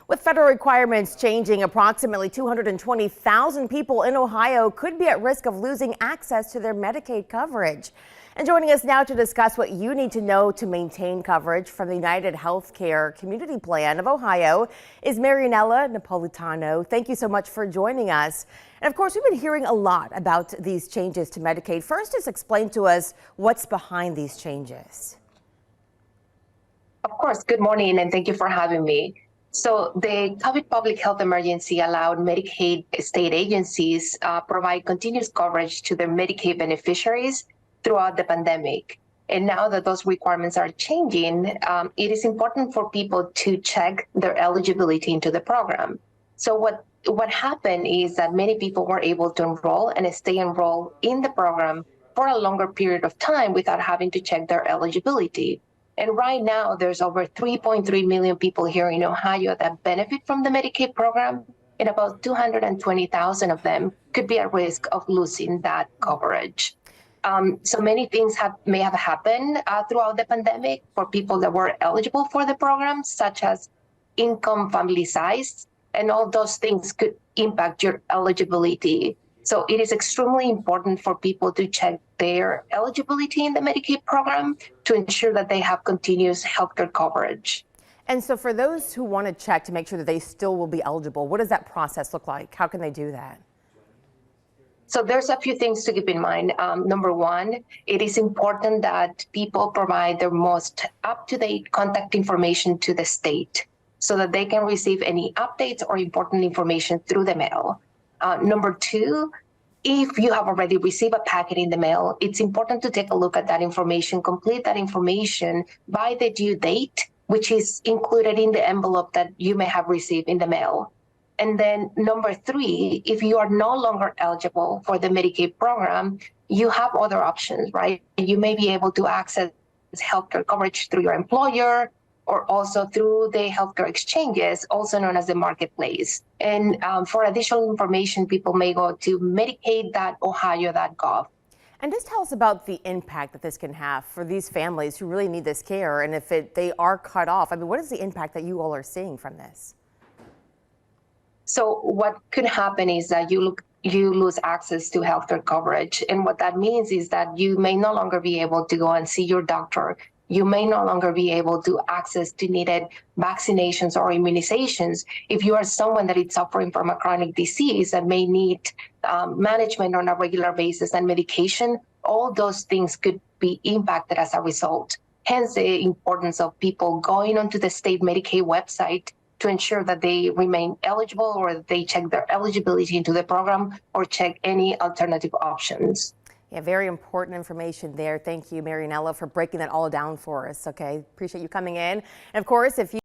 With federal requirements changing, approximately 220,000 people in Ohio could be at risk of losing access to their Medicaid coverage. And joining us now to discuss what you need to know to maintain coverage from the United Healthcare Community Plan of Ohio is Marianella Napolitano. Thank you so much for joining us. And of course, we've been hearing a lot about these changes to Medicaid. First, just explain to us what's behind these changes. Of course. Good morning, and thank you for having me. So the COVID public health emergency allowed Medicaid state agencies provide continuous coverage to their Medicaid beneficiaries throughout the pandemic. And now that those requirements are changing, it is important for people to check their eligibility into the program. So what happened is that many people were able to enroll and stay enrolled in the program for a longer period of time without having to check their eligibility. And right now, there's over 3.3 million people here in Ohio that benefit from the Medicaid program, and about 220,000 of them could be at risk of losing that coverage. So many things may have happened throughout the pandemic for people that were eligible for the program, such as income, family size, and all those things could impact your eligibility. So it is extremely important for people to check their eligibility in the Medicaid program to ensure that they have continuous healthcare coverage. And so for those who want to check to make sure that they still will be eligible, what does that process look like? How can they do that? So there's a few things to keep in mind. Number one, it is important that people provide their most up-to-date contact information to the state so that they can receive any updates or important information through the mail. Number two, if you have already received a packet in the mail, it's important to take a look at that information, complete that information by the due date, which is included in the envelope that you may have received in the mail. And then number three, if you are no longer eligible for the Medicaid program, you have other options, right? You may be able to access healthcare coverage through your employer, or also through the healthcare exchanges, also known as the marketplace. And for additional information, people may go to medicaid.ohio.gov. And just tell us about the impact that this can have for these families who really need this care. And if they are cut off, I mean, what is the impact that you all are seeing from this? So what could happen is that you lose access to healthcare coverage. And what that means is that you may no longer be able to go and see your doctor. You may no longer be able to access to needed vaccinations or immunizations. If you are someone that is suffering from a chronic disease that may need management on a regular basis and medication, all those things could be impacted as a result. Hence the importance of people going onto the state Medicaid website to ensure that they remain eligible, or they check their eligibility into the program, or check any alternative options. Yeah, very important information there. Thank you, Marianella, for breaking that all down for us. Okay, appreciate you coming in. And of course, if you